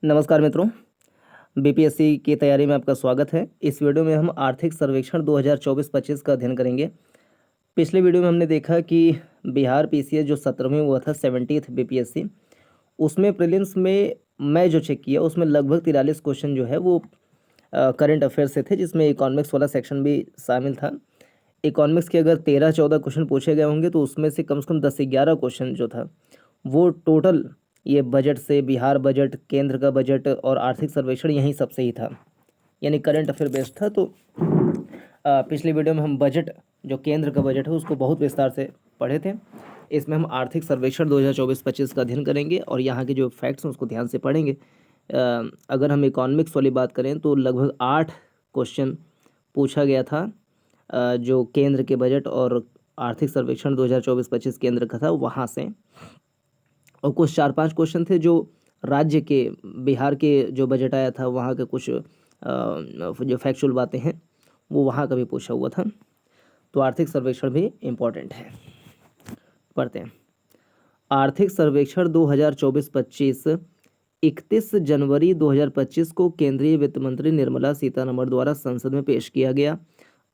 नमस्कार मित्रों, बीपीएससी की तैयारी में आपका स्वागत है। इस वीडियो में हम आर्थिक सर्वेक्षण 2024-25 का अध्ययन करेंगे। पिछले वीडियो में हमने देखा कि बिहार पीसीएस जो 17वें हुआ था 70th बीपीएससी, उसमें प्रीलिम्स में मैं जो चेक किया उसमें लगभग 43 क्वेश्चन जो है वो करंट अफेयर से थे, जिसमें इकोनॉमिक्स वाला सेक्शन भी शामिल था। इकोनॉमिक्स के अगर 13-14 क्वेश्चन पूछे गए होंगे तो उसमें से कम 10 से 11 क्वेश्चन जो था वो टोटल ये बजट से, बिहार बजट, केंद्र का बजट और आर्थिक सर्वेक्षण यहीं सबसे ही था, यानी करंट अफेयर बेस्ड था। तो पिछले वीडियो में हम बजट, जो केंद्र का बजट है, उसको बहुत विस्तार से पढ़े थे। इसमें हम आर्थिक सर्वेक्षण 2024-25 का अध्ययन करेंगे और यहाँ के जो फैक्ट्स हैं उसको ध्यान से पढ़ेंगे। अगर हम इकोनॉमिक्स वाली बात करें तो लगभग 8 क्वेश्चन पूछा गया था, जो केंद्र के बजट और आर्थिक सर्वेक्षण 2024-25 केंद्र का था वहाँ से, और कुछ 4-5 क्वेश्चन थे जो राज्य के, बिहार के जो बजट आया था वहाँ के कुछ जो फैक्चुअल बातें हैं वो वहाँ का भी पूछा हुआ था। तो आर्थिक सर्वेक्षण भी इम्पोर्टेंट है, पढ़ते हैं। आर्थिक सर्वेक्षण 2024-25 31 जनवरी 2025 को केंद्रीय वित्त मंत्री निर्मला सीतारमण द्वारा संसद में पेश किया गया।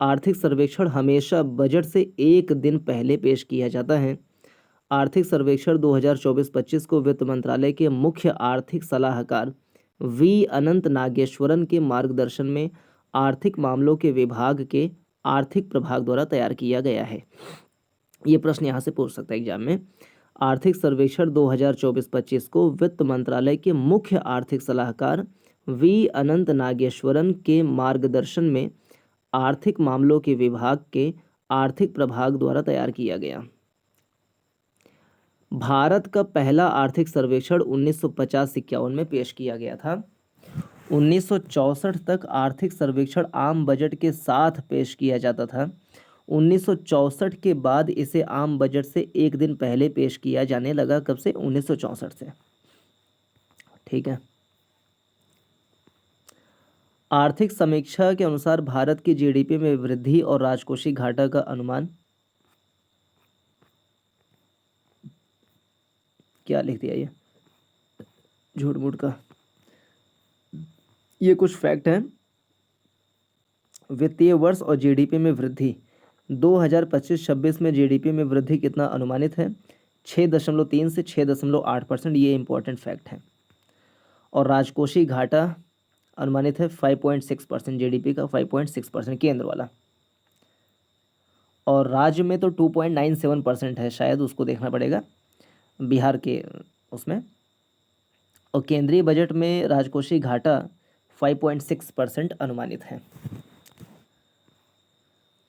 आर्थिक सर्वेक्षण हमेशा बजट से एक दिन पहले पेश किया जाता है। आर्थिक सर्वेक्षण 2024-25 को वित्त मंत्रालय के मुख्य आर्थिक सलाहकार वी अनंत नागेश्वरन के मार्गदर्शन में आर्थिक मामलों के विभाग के आर्थिक प्रभाग द्वारा तैयार किया गया है। ये प्रश्न यहाँ से पूछ सकता है एग्जाम में। आर्थिक सर्वेक्षण 2024-25 को वित्त मंत्रालय के मुख्य आर्थिक सलाहकार वी अनंत नागेश्वरन के मार्गदर्शन में आर्थिक मामलों के विभाग के आर्थिक प्रभाग द्वारा तैयार किया गया। भारत का पहला आर्थिक सर्वेक्षण 1950-51 में पेश किया गया था। 1964 तक आर्थिक सर्वेक्षण आम बजट के साथ पेश किया जाता था। 1964 के बाद इसे आम बजट से एक दिन पहले पेश किया जाने लगा। कब से? 1964 से। ठीक है। आर्थिक समीक्षा के अनुसार भारत की जीडीपी में वृद्धि और राजकोषीय घाटा का अनुमान क्या लिख दिया? ये झूठ मूठ का, ये कुछ फैक्ट हैं। वित्तीय वर्ष और जीडीपी में वृद्धि 2025-26 में जीडीपी में वृद्धि कितना अनुमानित है? 6.3 से 6.8%। ये इंपॉर्टेंट फैक्ट है। और राजकोषीय घाटा अनुमानित है 5.6%, जीडीपी का 5.6% केंद्र वाला। और राज्य में तो 2.97% है, शायद उसको देखना पड़ेगा बिहार के उसमें। और केंद्रीय बजट में राजकोषीय घाटा 5.6% अनुमानित है।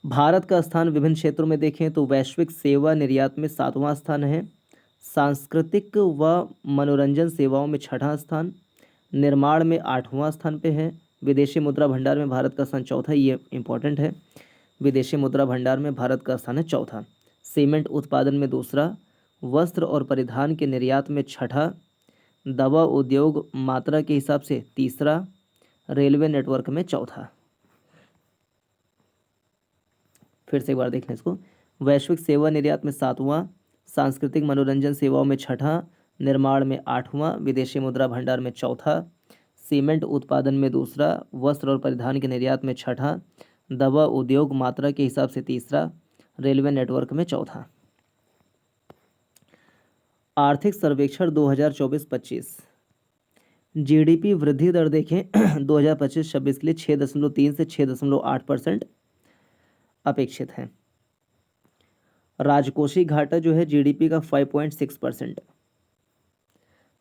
भारत का स्थान विभिन्न क्षेत्रों में देखें तो वैश्विक सेवा निर्यात में 7वां स्थान है, सांस्कृतिक व मनोरंजन सेवाओं में 6ठा स्थान, निर्माण में 8वां स्थान पे है, विदेशी मुद्रा भंडार में भारत का स्थान चौथा। ये इंपॉर्टेंट है, विदेशी मुद्रा भंडार में भारत का स्थान है चौथा। सीमेंट उत्पादन में दूसरा, वस्त्र और परिधान के निर्यात में 6ठा, दवा उद्योग मात्रा के हिसाब से तीसरा, रेलवे नेटवर्क में चौथा। फिर से एक बार देख लें इसको। वैश्विक सेवा निर्यात में 7वां, सांस्कृतिक मनोरंजन सेवाओं में 6ठा, निर्माण में 8वां, विदेशी मुद्रा भंडार में चौथा, सीमेंट उत्पादन में दूसरा, वस्त्र और परिधान के निर्यात में 6ठा, दवा उद्योग मात्रा के हिसाब से तीसरा, रेलवे नेटवर्क में चौथा। आर्थिक सर्वेक्षण 2024-25 जीडीपी वृद्धि दर देखें 2025-26 के लिए 6.3 से 6.8% अपेक्षित है। राजकोषीय घाटा जो है जीडीपी का 5.6%।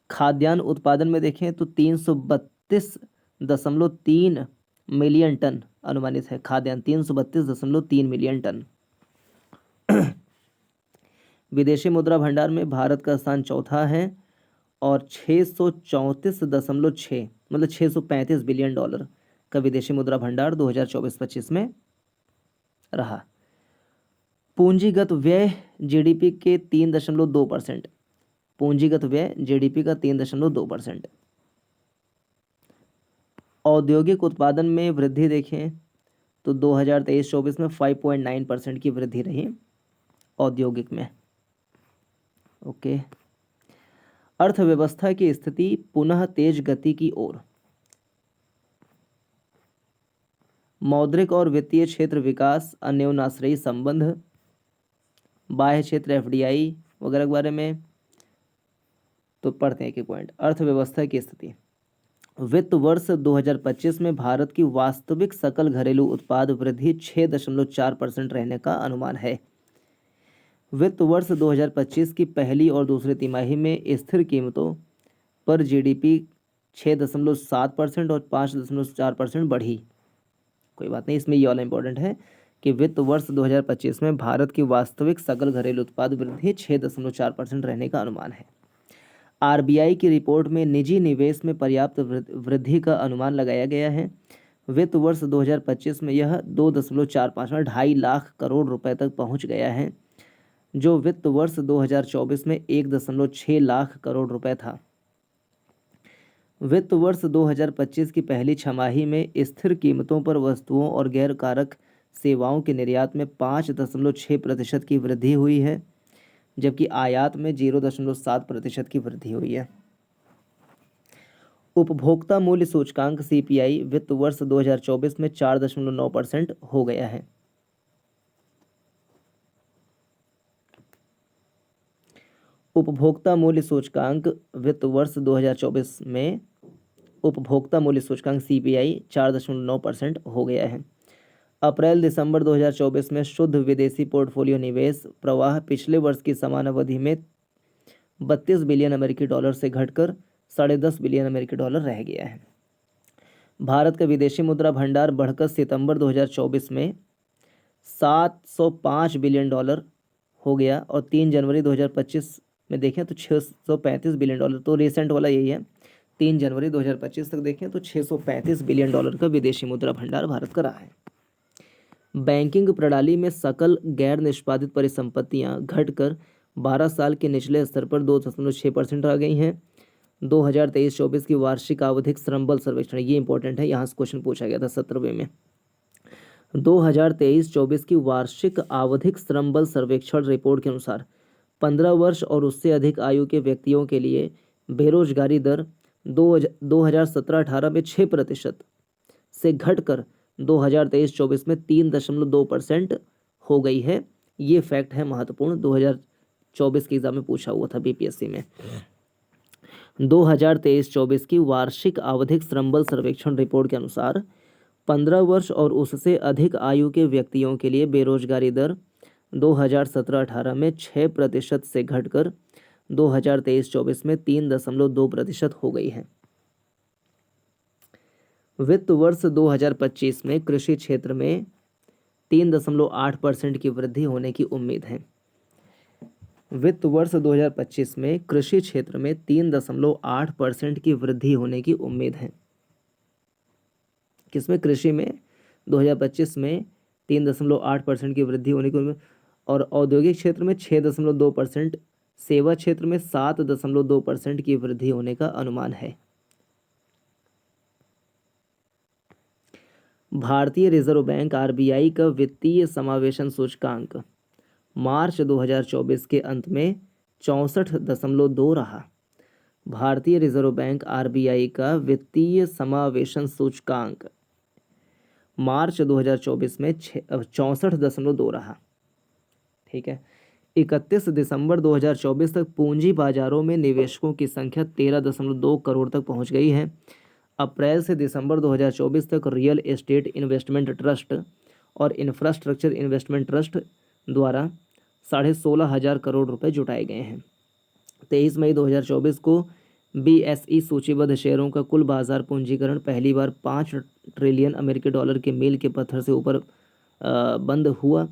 खाद्यान्न उत्पादन में देखें तो 332.3 मिलियन टन अनुमानित है। खाद्यान्न 332.3 मिलियन टन। विदेशी मुद्रा भंडार में भारत का स्थान चौथा है और 634.6 मतलब 635 बिलियन डॉलर का विदेशी मुद्रा भंडार 2024-25 में रहा। पूंजीगत व्यय जीडीपी के 3.2%। पूंजीगत व्यय जीडीपी का 3.2%। औद्योगिक उत्पादन में वृद्धि देखें तो 2023-24 में 5.9% की वृद्धि रही औद्योगिक में। ओके। अर्थव्यवस्था की स्थिति पुनः तेज गति की ओर। मौद्रिक और वित्तीय क्षेत्र विकास, अन्योन्याश्रयी संबंध, बाह्य क्षेत्र एफडीआई वगैरह के बारे में तो पढ़ते हैं एक एक पॉइंट। अर्थव्यवस्था की स्थिति। वित्त वर्ष 2025 में भारत की वास्तविक सकल घरेलू उत्पाद वृद्धि 6.4% रहने का अनुमान है। वित्त वर्ष 2025 की पहली और दूसरी तिमाही में स्थिर कीमतों पर जीडीपी 6.7% और 5.4% बढ़ी। कोई बात नहीं, इसमें ये वाला इंपॉर्टेंट है कि वित्त वर्ष 2025 में भारत की वास्तविक सकल घरेलू उत्पाद वृद्धि 6.4% रहने का अनुमान है। आरबीआई की रिपोर्ट में निजी निवेश में पर्याप्त वृद्धि का अनुमान लगाया गया है। वित्त वर्ष 2025 में यह 2.45 लाख करोड़ रुपए तक पहुंच गया है, जो वित्त वर्ष 2024 में 1.6 लाख करोड़ रुपए था। वित्त वर्ष 2025 की पहली छमाही में स्थिर कीमतों पर वस्तुओं और गैर कारक सेवाओं के निर्यात में 5.6% की वृद्धि हुई है, जबकि आयात में 0.7% की वृद्धि हुई है। उपभोक्ता मूल्य सूचकांक सीपीआई वित्त वर्ष 2024 में 4.9% हो गया है। उपभोक्ता मूल्य सूचकांक वित्त वर्ष 2024 में उपभोक्ता मूल्य सूचकांक सीपीआई 4.9% हो गया है। अप्रैल दिसंबर 2024 में शुद्ध विदेशी पोर्टफोलियो निवेश प्रवाह पिछले वर्ष की समान अवधि में 32 बिलियन अमेरिकी डॉलर से घटकर 10.5 बिलियन अमेरिकी डॉलर रह गया है। भारत का विदेशी मुद्रा भंडार बढ़कर सितंबर 2024 में 705 बिलियन डॉलर हो गया और 3 जनवरी 2025 में देखें तो 635 बिलियन डॉलर। तो रिसेंट वाला यही है, 3 जनवरी 2025 तक देखें तो 635 बिलियन डॉलर का विदेशी मुद्रा भंडार भारत का रहा है। बैंकिंग प्रणाली में सकल गैर निष्पादित परिसंपत्तियां घटकर 12 साल के निचले स्तर पर 2.6% आ गई हैं। 2023-24 की वार्षिक आवधिक श्रम बल सर्वेक्षण, ये इंपॉर्टेंट है, यहाँ से क्वेश्चन पूछा गया था 17वें में। 2023-24 की वार्षिक आवधिक श्रम बल सर्वेक्षण रिपोर्ट के अनुसार 15 वर्ष और उससे अधिक आयु के व्यक्तियों के लिए बेरोजगारी दर 2017-18 में 6% से घटकर 2023-24 में 3.2% हो गई है। ये फैक्ट है महत्वपूर्ण, 2024 के एग्जाम में पूछा हुआ था बीपीएससी में। 2023-24 की वार्षिक आवधिक श्रम बल सर्वेक्षण रिपोर्ट के अनुसार 15 वर्ष और उससे अधिक आयु के व्यक्तियों के लिए बेरोजगारी दर 2017-18 में 6% से घटकर 2023-24 में 3.2% हो गई है। वित्त वर्ष 2025 में कृषि क्षेत्र में 3.8% की वृद्धि होने की उम्मीद है। वित्त वर्ष 2025 में कृषि क्षेत्र में 3.8% की वृद्धि होने की उम्मीद है। किसमें? कृषि में 2025 में 3.8% की वृद्धि होने की उम्मीद, और औद्योगिक क्षेत्र में 6.2%, सेवा क्षेत्र में 7.2% की वृद्धि होने का अनुमान है। भारतीय रिजर्व बैंक आरबीआई का वित्तीय समावेशन सूचकांक मार्च 2024 के अंत में 64.2 रहा। भारतीय रिजर्व बैंक आरबीआई का वित्तीय समावेशन सूचकांक मार्च 2024 में 64.2 रहा। ठीक है। 31 दिसंबर 2024 तक पूंजी बाजारों में निवेशकों की संख्या 13.2 करोड़ तक पहुंच गई है। अप्रैल से दिसंबर 2024 तक रियल एस्टेट इन्वेस्टमेंट ट्रस्ट और इंफ्रास्ट्रक्चर इन्वेस्टमेंट ट्रस्ट द्वारा 16,500 करोड़ रुपए जुटाए गए हैं। 23 मई 2024 को बीएसई सूचीबद्ध शेयरों का कुल बाजार पूंजीकरण पहली बार 5 ट्रिलियन अमेरिकी डॉलर के मील के पत्थर से ऊपर बंद हुआ।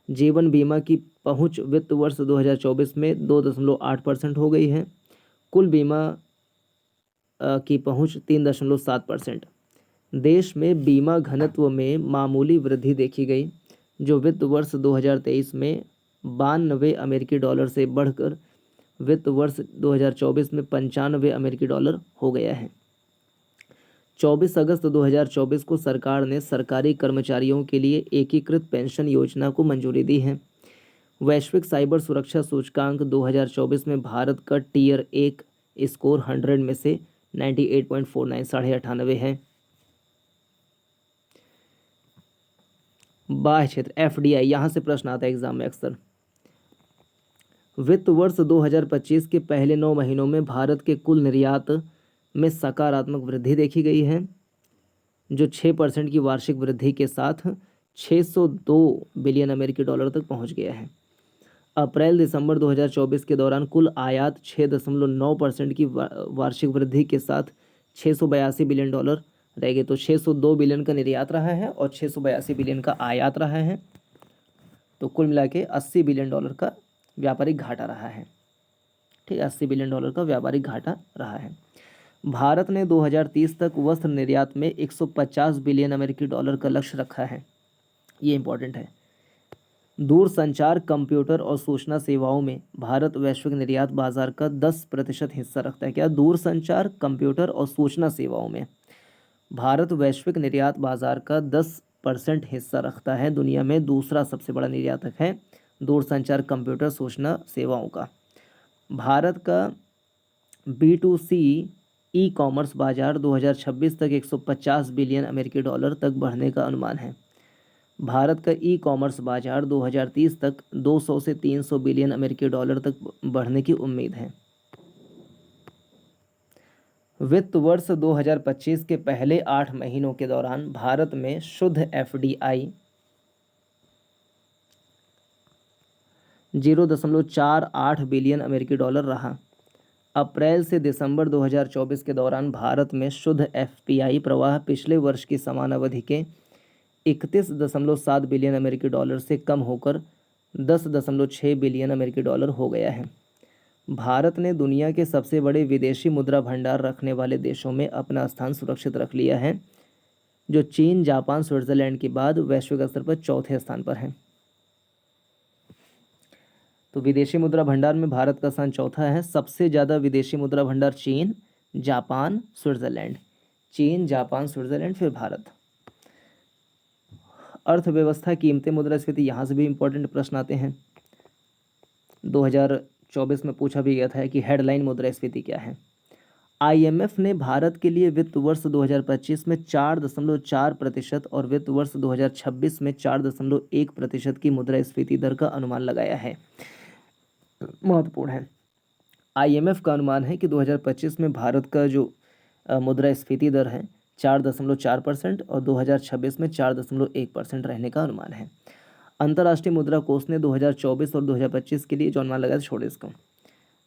जीवन बीमा की पहुंच वित्त वर्ष 2024 में 2.8% हो गई है। कुल बीमा की पहुंच 3.7%। देश में बीमा घनत्व में मामूली वृद्धि देखी गई, जो वित्त वर्ष 2023 में 92 अमेरिकी डॉलर से बढ़कर वित्त वर्ष 2024 में 95 अमेरिकी डॉलर हो गया है। 24 अगस्त 2024 को सरकार ने सरकारी कर्मचारियों के लिए एकीकृत पेंशन योजना को मंजूरी दी है। वैश्विक साइबर सुरक्षा सूचकांक 2024 में भारत का टियर 1 स्कोर 100 में से 98.49 98 है। बाह्य क्षेत्र FDI, यहाँ से प्रश्न आता है एग्जाम में अक्सर। वित्त वर्ष 2025 के पहले 9 महीनों में भारत के कुल निर्यात में सकारात्मक वृद्धि देखी गई है, जो 6% की वार्षिक वृद्धि के साथ 602 बिलियन अमेरिकी डॉलर तक पहुंच गया है। अप्रैल दिसंबर 2024 के दौरान कुल आयात 6.9% की वार्षिक वृद्धि के साथ 682 बिलियन डॉलर रह गए। तो 602 बिलियन का निर्यात रहा है और 682 बिलियन का आयात रहा है, तो कुल मिला के 80 बिलियन डॉलर का व्यापारिक घाटा रहा है। ठीक, 80 बिलियन डॉलर का व्यापारिक घाटा रहा है। भारत ने 2030 तक वस्त्र निर्यात में 150 बिलियन अमेरिकी डॉलर का लक्ष्य रखा है। ये इंपॉर्टेंट है। दूरसंचार, कंप्यूटर और सूचना सेवाओं में भारत वैश्विक निर्यात बाजार का 10% हिस्सा रखता है। क्या? दूरसंचार, कंप्यूटर और सूचना सेवाओं में भारत वैश्विक निर्यात बाजार का 10% हिस्सा रखता है। दुनिया में दूसरा सबसे बड़ा निर्यातक है दूरसंचार, कंप्यूटर, सूचना सेवाओं का। भारत का B2C ई कॉमर्स बाजार 2026 तक 150 बिलियन अमेरिकी डॉलर तक बढ़ने का अनुमान है। भारत का ई कॉमर्स बाजार 2030 तक 200 से 300 बिलियन अमेरिकी डॉलर तक बढ़ने की उम्मीद है। वित्त वर्ष 2025 के पहले 8 महीनों के दौरान भारत में शुद्ध FDI 0.48 बिलियन अमेरिकी डॉलर रहा। अप्रैल से दिसंबर 2024 के दौरान भारत में शुद्ध FPI प्रवाह पिछले वर्ष की समान अवधि के 31.7 बिलियन अमेरिकी डॉलर से कम होकर 10.6 बिलियन अमेरिकी डॉलर हो गया है। भारत ने दुनिया के सबसे बड़े विदेशी मुद्रा भंडार रखने वाले देशों में अपना स्थान सुरक्षित रख लिया है, जो चीन, जापान, स्विट्जरलैंड के बाद वैश्विक स्तर पर चौथे स्थान पर है। तो विदेशी मुद्रा भंडार में भारत का स्थान चौथा है। सबसे ज़्यादा विदेशी मुद्रा भंडार चीन, जापान, स्विट्जरलैंड। चीन, जापान, स्विट्जरलैंड, फिर भारत। अर्थव्यवस्था, कीमतें, मुद्रास्फीति, यहाँ से भी इम्पोर्टेंट प्रश्न आते हैं। 2024 में पूछा भी गया था कि हेडलाइन मुद्रास्फीति क्या है। IMF ने भारत के लिए वित्त वर्ष 2025 में 4.4% और वित्त वर्ष 2026 में 4.1% की मुद्रास्फीति दर का अनुमान लगाया है। महत्वपूर्ण है। IMF का अनुमान है कि 2025 में भारत का जो मुद्रास्फीति दर है 4.4% और 2026 में 4.1% रहने का अनुमान है। अंतर्राष्ट्रीय मुद्रा कोष ने 2024 और 2025 के लिए जो अनुमान लगाया, छोड़े इसको।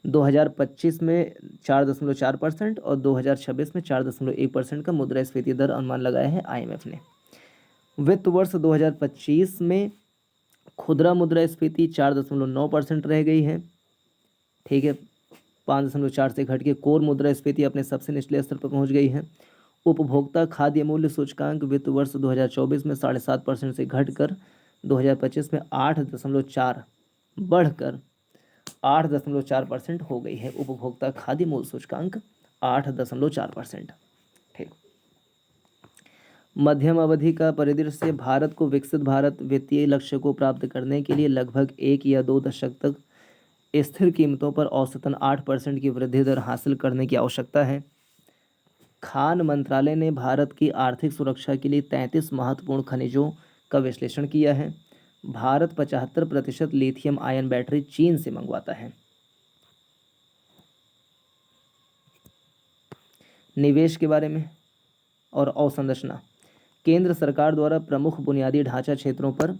2025 में 4.4% और 2026 में 4.1% का मुद्रास्फीति दर अनुमान लगाया है IMF ने। वित्त वर्ष 2025 में खुदरा मुद्रास्फीति 4.9% रह गई है। ठीक है, 5.4 से घट के कोर मुद्रास्फीति अपने सबसे निचले स्तर पर पहुंच गई है। उपभोक्ता खाद्य मूल्य सूचकांक वित्त वर्ष 2024 में 7.5% से घटकर 2025 में 8.4 बढ़कर 8.4% हो गई है। उपभोक्ता खाद्य मूल्य सूचकांक 8.4%। ठीक, मध्यम अवधि का परिदृश्य, भारत को विकसित भारत वित्तीय लक्ष्य को प्राप्त करने के लिए लगभग 1 या 2 दशक तक स्थिर कीमतों पर औसतन 8% की वृद्धि दर हासिल करने की आवश्यकता है। खान मंत्रालय ने भारत की आर्थिक सुरक्षा के लिए 33 महत्वपूर्ण खनिजों का विश्लेषण किया है। भारत 75% लिथियम आयन बैटरी चीन से मंगवाता है। निवेश के बारे में और अवसंरचना, केंद्र सरकार द्वारा प्रमुख बुनियादी ढांचा क्षेत्रों पर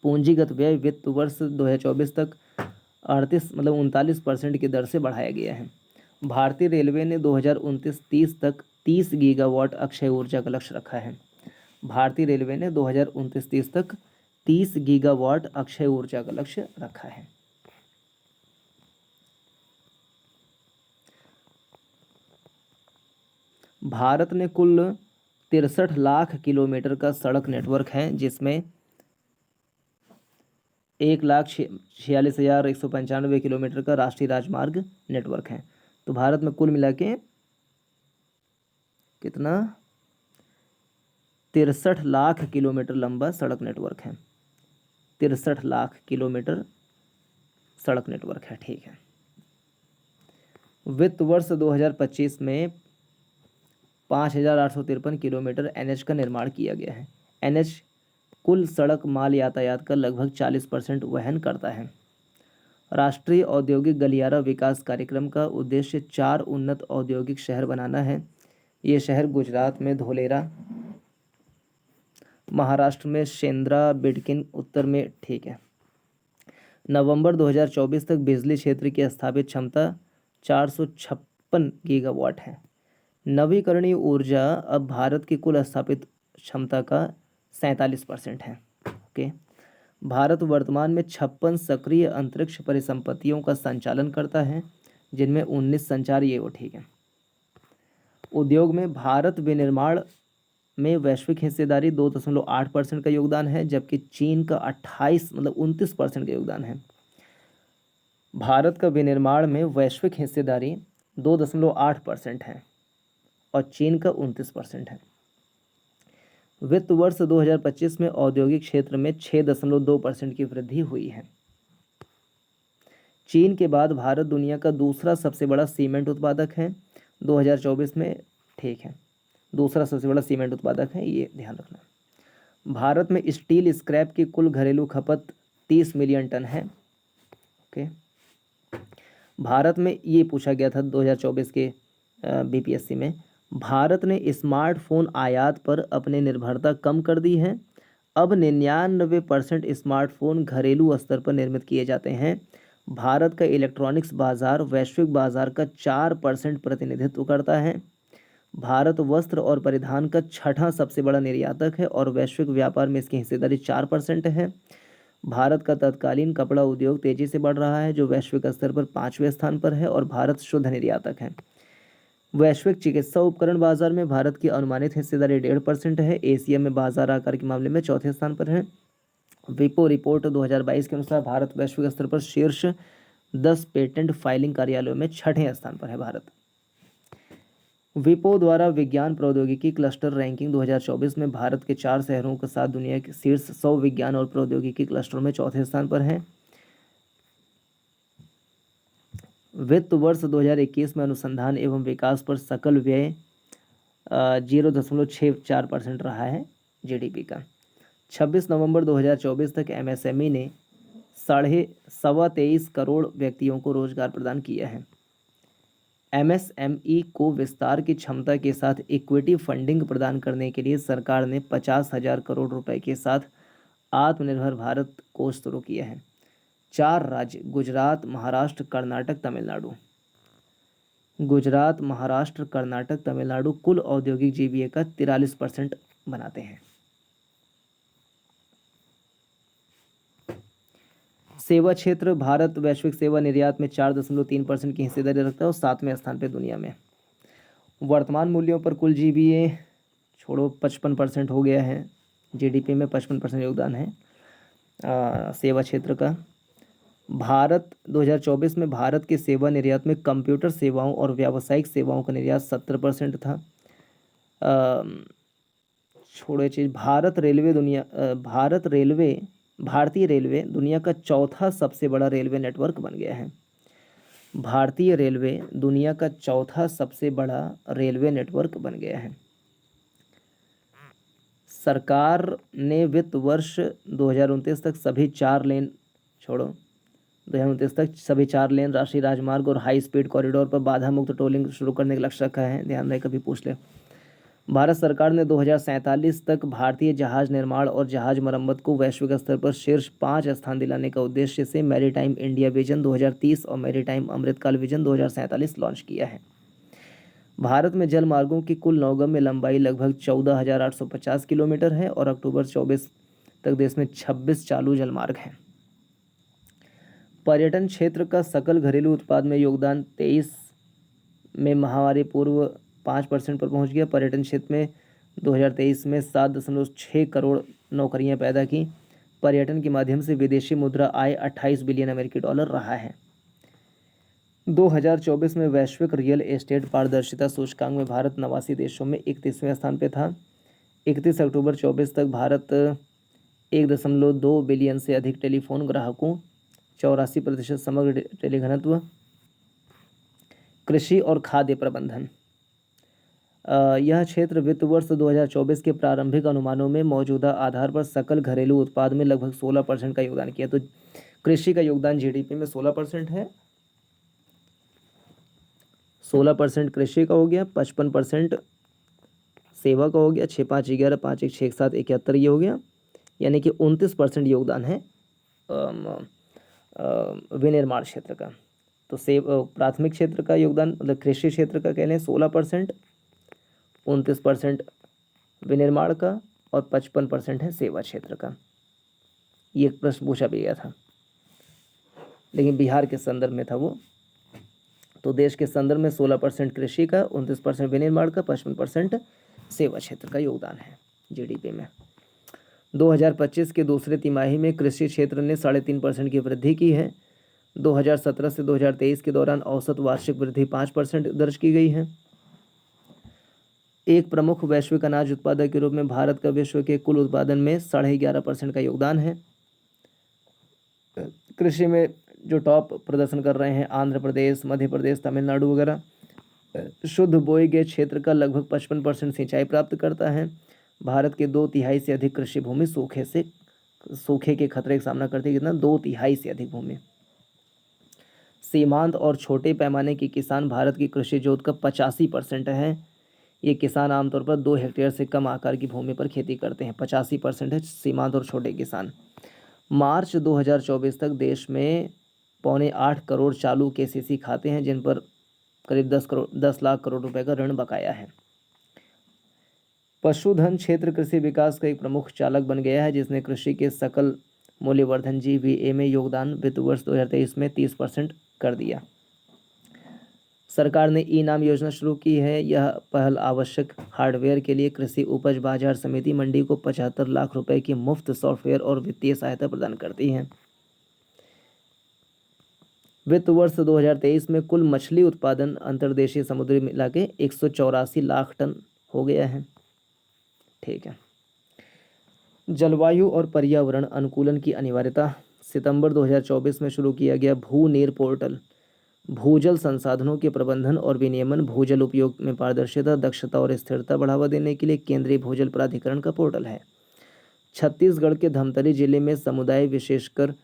पूंजीगत व्यय वित्त वर्ष 2024 तक 39% की दर से बढ़ाया गया है। भारतीय रेलवे ने 2029-30 तक 30 गीगावाट अक्षय ऊर्जा का लक्ष्य रखा है। भारतीय रेलवे ने 2029-30 तक 30 गीगावाट अक्षय ऊर्जा का लक्ष्य रखा है। भारत ने कुल 63 लाख किलोमीटर का सड़क नेटवर्क है, जिसमें 1,46,195 किलोमीटर का राष्ट्रीय राजमार्ग नेटवर्क है। तो भारत में कुल मिला के कितना 63 लाख किलोमीटर लंबा सड़क नेटवर्क है। 63 लाख किलोमीटर सड़क नेटवर्क है। ठीक है, वित्त वर्ष 2025 में 5,853 किलोमीटर एनएच का निर्माण किया गया है। एनएच कुल सड़क माल यातायात का लगभग 40% वहन करता है। राष्ट्रीय औद्योगिक गलियारा विकास कार्यक्रम का उद्देश्य 4 उन्नत औद्योगिक शहर बनाना है। ये शहर गुजरात में धोलेरा, महाराष्ट्र में शेंद्रा, बिडकिन, उत्तर में ठीक है। नवंबर 2024 तक बिजली क्षेत्र की स्थापित क्षमता 456 गीगावाट है। नवीकरणीय ऊर्जा अब भारत की कुल स्थापित क्षमता का 47% है। ओके। भारत वर्तमान में 56 सक्रिय अंतरिक्ष परिसंपत्तियों का संचालन करता है, जिनमें 19 संचार, ये वो ठीक है। उद्योग में भारत विनिर्माण में वैश्विक हिस्सेदारी 2.8% का योगदान है, जबकि चीन का 29% का योगदान है। भारत का विनिर्माण में वैश्विक हिस्सेदारी 2.8% है और चीन का 29% है। वित्त वर्ष 2025 में औद्योगिक क्षेत्र में 6.2% की वृद्धि हुई है। चीन के बाद भारत दुनिया का दूसरा सबसे बड़ा सीमेंट उत्पादक है 2024 में, ठीक है, दूसरा सबसे बड़ा सीमेंट उत्पादक है, ये ध्यान रखना। भारत में स्टील स्क्रैप की कुल घरेलू खपत 30 मिलियन टन है। ओके। भारत में ये पूछा गया था 2024 के बीपीएससी में, भारत ने स्मार्टफोन आयात पर अपनी निर्भरता कम कर दी है। अब 99% स्मार्टफोन घरेलू स्तर पर निर्मित किए जाते हैं। भारत का इलेक्ट्रॉनिक्स बाजार वैश्विक बाजार का 4% प्रतिनिधित्व करता है। भारत वस्त्र और परिधान का 6ठा सबसे बड़ा निर्यातक है और वैश्विक व्यापार में इसकी हिस्सेदारी 4% है। भारत का तत्कालीन कपड़ा उद्योग तेजी से बढ़ रहा है, जो वैश्विक स्तर पर 5वें स्थान पर है और भारत शुद्ध निर्यातक है। वैश्विक चिकित्सा उपकरण बाजार में भारत की अनुमानित हिस्सेदारी 1.5% है। एशिया में बाजार आकार के मामले में चौथे स्थान पर है। विपो रिपोर्ट 2022 के अनुसार भारत वैश्विक स्तर पर शीर्ष 10 पेटेंट फाइलिंग कार्यालयों में 6ठे स्थान पर है। भारत विपो द्वारा विज्ञान प्रौद्योगिकी क्लस्टर रैंकिंग 2024 में भारत के 4 शहरों के साथ दुनिया के शीर्ष 100 विज्ञान और प्रौद्योगिकी क्लस्टरों में चौथे स्थान पर है। वित्त वर्ष 2021 में अनुसंधान एवं विकास पर सकल व्यय 0.64% रहा है जीडीपी का। 26 नवंबर 2024 तक एमएसएमई ने 23.25 करोड़ व्यक्तियों को रोजगार प्रदान किया है। एमएसएमई को विस्तार की क्षमता के साथ इक्विटी फंडिंग प्रदान करने के लिए सरकार ने 50,000 करोड़ रुपए के साथ आत्मनिर्भर भारत कोष शुरू किया है। 4 राज्य गुजरात, महाराष्ट्र, कर्नाटक, तमिलनाडु। गुजरात, महाराष्ट्र, कर्नाटक, तमिलनाडु कुल औद्योगिक जीवीए का 43% बनाते हैं। सेवा क्षेत्र भारत वैश्विक सेवा निर्यात में 4.3% की हिस्सेदारी रखता है और 7वें स्थान पर दुनिया में। वर्तमान मूल्यों पर कुल जीवीए छोड़ो 55% हो गया है। जीडीपी में 55% योगदान है सेवा क्षेत्र का। भारत 2024 में भारत के सेवा निर्यात में कंप्यूटर सेवाओं और व्यावसायिक सेवाओं का निर्यात 70% था। छोड़ो चीज़ भारतीय रेलवे दुनिया का चौथा सबसे बड़ा रेलवे नेटवर्क बन गया है। भारतीय रेलवे दुनिया का चौथा सबसे बड़ा रेलवे नेटवर्क बन गया है। सरकार ने वित्त वर्ष 2029 तक सभी 4 लेन 2029 तक सभी 4 लेन राष्ट्रीय राजमार्ग और हाई स्पीड कॉरिडोर पर बाधा मुक्त टोलिंग शुरू करने का लक्ष्य रखा है। ध्यान रहे, कभी पूछ ले। भारत सरकार ने 2047 तक भारतीय जहाज निर्माण और जहाज मरम्मत को वैश्विक स्तर पर शीर्ष 5 स्थान दिलाने का उद्देश्य से मैरीटाइम इंडिया विजन 2030 और मैरीटाइम अमृतकाल विजन 2047 लॉन्च किया है। भारत में जल मार्गों की कुल नौगम्य लंबाई लगभग 14,850 किलोमीटर है और अक्टूबर 24 तक देश में 26 चालू जलमार्ग हैं। पर्यटन क्षेत्र का सकल घरेलू उत्पाद में योगदान 23 में महामारी पूर्व 5% पर पहुंच गया। पर्यटन क्षेत्र में 2023 में 7.6 करोड़ नौकरियां पैदा की। पर्यटन के माध्यम से विदेशी मुद्रा आय 28 बिलियन अमेरिकी डॉलर रहा है। 2024 में वैश्विक रियल एस्टेट पारदर्शिता सूचकांक में भारत 89 देशों में 31वें स्थान पर था। 31 अक्टूबर 24 तक भारत 1.2 बिलियन से अधिक टेलीफोन ग्राहकों, 84% समग्र टेलीघनत्व, कृषि और खाद्य प्रबंधन। यह क्षेत्र वित्त वर्ष 2024 के प्रारंभिक अनुमानों में मौजूदा आधार पर सकल घरेलू उत्पाद में लगभग 16% का योगदान किया। तो कृषि का योगदान जीडीपी में 16% है। 16% कृषि का हो गया, 55% सेवा का हो गया, 6 5 11 5 1 6 7 71 ये हो गया, यानी कि 29% योगदान है विनिर्माण क्षेत्र का। तो प्राथमिक क्षेत्र का योगदान मतलब कृषि क्षेत्र का कह लें 16%, 29% विनिर्माण का और 55% है सेवा क्षेत्र का। ये एक प्रश्न पूछा भी गया था, लेकिन बिहार के संदर्भ में था वो। तो देश के संदर्भ में 16% कृषि का, 29% विनिर्माण का, 55% सेवा क्षेत्र का योगदान है जीडीपी में। 2025 के दूसरे तिमाही में कृषि क्षेत्र ने 3.5% की वृद्धि की है। 2017 से 2023 के दौरान औसत वार्षिक वृद्धि 5% दर्ज की गई है। एक प्रमुख वैश्विक अनाज उत्पादक के रूप में भारत का विश्व के कुल उत्पादन में 11.5% का योगदान है। कृषि में जो टॉप प्रदर्शन कर रहे हैं आंध्र प्रदेश, मध्य प्रदेश, तमिलनाडु वगैरह। शुद्ध बोए गए क्षेत्र का लगभग 55% सिंचाई प्राप्त करता है। भारत के 2/3 से अधिक कृषि भूमि सूखे के खतरे का सामना करती है। कितना? 2/3 से अधिक भूमि। सीमांत और छोटे पैमाने के किसान भारत की कृषि जोत का 85% है। ये किसान आमतौर पर 2 हेक्टेयर से कम आकार की भूमि पर खेती करते हैं। 85% है सीमांत और छोटे किसान। मार्च 2024 तक देश में 7.25 करोड़ चालू केसीसी खाते हैं, जिन पर करीब 10 लाख करोड़ रुपए का ऋण बकाया है। पशुधन क्षेत्र कृषि विकास का एक प्रमुख चालक बन गया है, जिसने कृषि के सकल मूल्यवर्धन जीवीए में योगदान वित्त वर्ष 2023 में 30% कर दिया। सरकार ने ई नाम योजना शुरू की है। यह पहल आवश्यक हार्डवेयर के लिए कृषि उपज बाजार समिति मंडी को 75 लाख रुपए की मुफ्त सॉफ्टवेयर और वित्तीय सहायता प्रदान करती है। वित्त वर्ष 2023 में कुल मछली उत्पादन अंतर्देशीय समुद्री मिला के 184 लाख टन हो गया है। ठीक है। जलवायु और पर्यावरण अनुकूलन की अनिवार्यता। सितंबर 2024 में शुरू किया गया भू-नीर पोर्टल भूजल संसाधनों के प्रबंधन और विनियमन, भूजल उपयोग में पारदर्शिता, दक्षता और स्थिरता बढ़ावा देने के लिए केंद्रीय भूजल प्राधिकरण का पोर्टल है। छत्तीसगढ़ के धमतरी जिले में समुदाय विशेषकर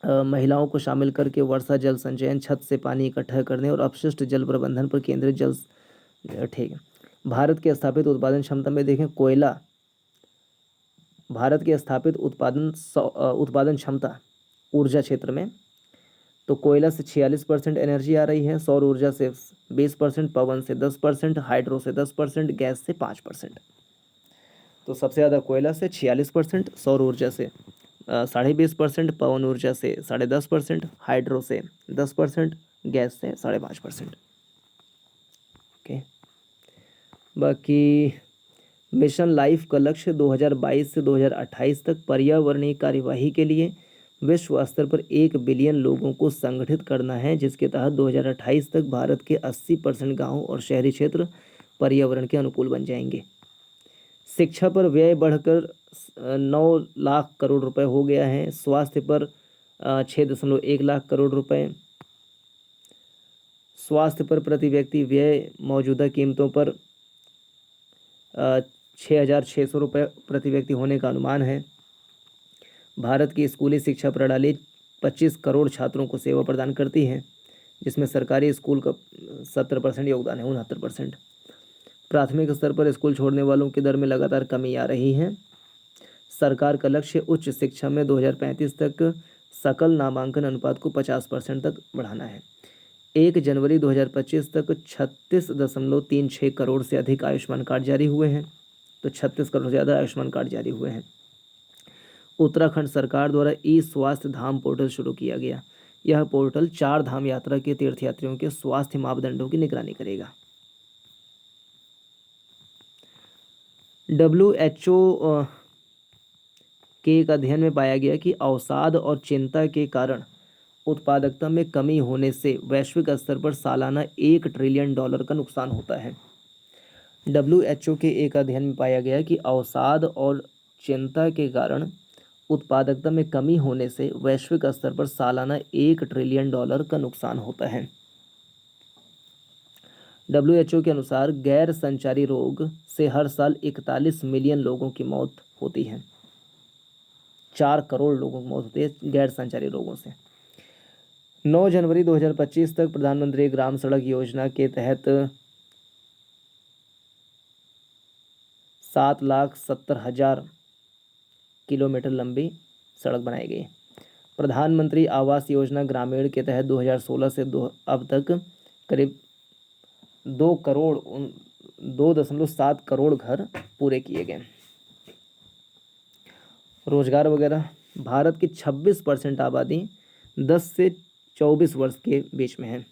महिलाओं को शामिल करके वर्षा जल संचयन, छत से पानी इकट्ठा करने और अपशिष्ट जल प्रबंधन पर केंद्रित जल। ठीक है। भारत के स्थापित उत्पादन क्षमता में देखें कोयला। भारत के स्थापित उत्पादन क्षमता ऊर्जा क्षेत्र में तो कोयला से 46% एनर्जी आ रही है, सौर ऊर्जा से 20%, पवन से 10%, हाइड्रो से 10%, गैस से 5%। तो सबसे ज़्यादा कोयला से 46%, सौर ऊर्जा से 20.5%, पवन ऊर्जा से 10.5%, हाइड्रो से 10%, गैस से 5.5%। ओके। बाकी मिशन लाइफ का लक्ष्य 2022 से 2028 तक पर्यावरणीय कार्यवाही के लिए विश्व स्तर पर 1 बिलियन लोगों को संगठित करना है, जिसके तहत 2028 तक भारत के 80% गाँव और शहरी क्षेत्र पर्यावरण के अनुकूल बन जाएंगे। शिक्षा पर व्यय बढ़कर 9 लाख करोड़ रुपए हो गया है। स्वास्थ्य पर 6.1 लाख करोड़ रुपए। स्वास्थ्य पर प्रति व्यक्ति व्यय मौजूदा कीमतों पर 6,600 रुपये प्रति व्यक्ति होने का अनुमान है। भारत की स्कूली शिक्षा प्रणाली 25 करोड़ छात्रों को सेवा प्रदान करती है, जिसमें सरकारी स्कूल का 70% योगदान है, 69%। प्राथमिक स्तर पर स्कूल छोड़ने वालों की दर में लगातार कमी आ रही है। सरकार का लक्ष्य उच्च शिक्षा में 2035 तक सकल नामांकन अनुपात को 50% तक बढ़ाना है। 1 जनवरी 2025 तक 36.36 करोड़ से अधिक आयुष्मान कार्ड जारी हुए हैं। तो 36 करोड़ से ज़्यादा आयुष्मान कार्ड जारी हुए हैं। उत्तराखंड सरकार द्वारा ई स्वास्थ्य धाम पोर्टल शुरू किया गया। यह पोर्टल 4 धाम यात्रा के तीर्थयात्रियों के स्वास्थ्य मापदंडों की निगरानी करेगा। WHO के एक अध्ययन में पाया गया कि अवसाद और चिंता के कारण उत्पादकता में कमी होने से वैश्विक स्तर पर सालाना $1 ट्रिलियन का नुकसान होता है। WHO के एक अध्ययन में पाया गया कि अवसाद और चिंता के कारण उत्पादकता में कमी होने से वैश्विक स्तर पर सालाना $1 ट्रिलियन का नुकसान होता है। WHO के अनुसार गैर संचारी रोग से हर साल 41 मिलियन लोगों की मौत होती है। 4 करोड़ लोगों की मौत होती है गैर संचारी रोगों से। 9 जनवरी 2025 तक प्रधानमंत्री ग्राम सड़क योजना के तहत 7,70,000 किलोमीटर लंबी सड़क बनाई गई। प्रधानमंत्री आवास योजना ग्रामीण के तहत 2016 से अब तक करीब 2.7 करोड़ घर पूरे किए गए। रोजगार वगैरह, भारत की 26% आबादी 10 से 24 वर्ष के बीच में है।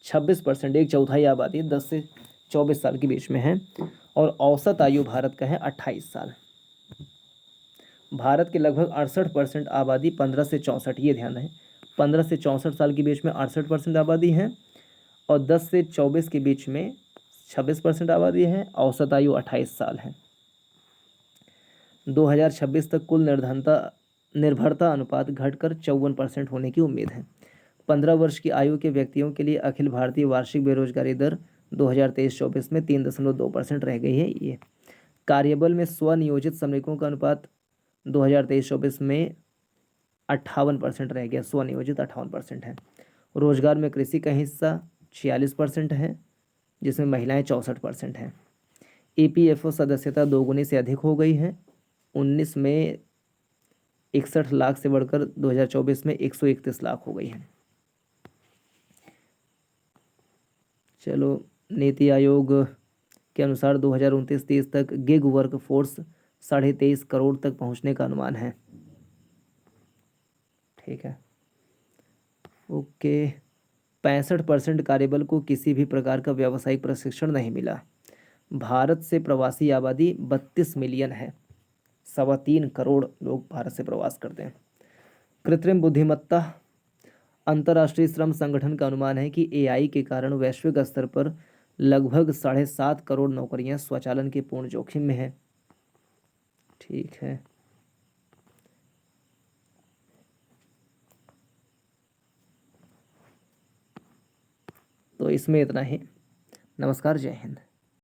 26%, एक चौथाई आबादी 10 से 24 साल के बीच में है और औसत आयु भारत का है 28 साल। भारत के लगभग 68% आबादी 15 से 64, ये ध्यान रहे, 15 से 64 साल के बीच में 68% आबादी है और 10 से 24 के बीच में 26% आबादी है। औसत आयु 28 साल है। 2026 तक कुल निर्भरता अनुपात घटकर 54% होने की उम्मीद है। 15 वर्ष की आयु के व्यक्तियों के लिए अखिल भारतीय वार्षिक बेरोजगारी दर 2023-24 में 3.2% रह गई है। ये कार्यबल में स्वनियोजित श्रमिकों का अनुपात 2023-24 में 58% रह गया। स्वनियोजित 58% है। रोजगार में कृषि का हिस्सा 46% है, जिसमें महिलाएं 64% हैं। EPFO सदस्यता दोगुनी से अधिक हो गई है। 19 में 61 लाख से बढ़कर 2024 में 131 लाख हो गई है। चलो, नीति आयोग के अनुसार 2029-30 तक गिग वर्क फोर्स 23.5 करोड़ तक पहुंचने का अनुमान है। ठीक है, ओके। 65% कार्यबल को किसी भी प्रकार का व्यावसायिक प्रशिक्षण नहीं मिला। भारत से प्रवासी आबादी 32 मिलियन है। 3.25 करोड़ लोग भारत से प्रवास करते हैं। कृत्रिम बुद्धिमत्ता, अंतर्राष्ट्रीय श्रम संगठन का अनुमान है कि AI के कारण वैश्विक स्तर पर लगभग 7.5 करोड़ नौकरियां स्वचालन के पूर्ण जोखिम में है। ठीक है, तो इसमें इतना ही। नमस्कार, जय हिंद।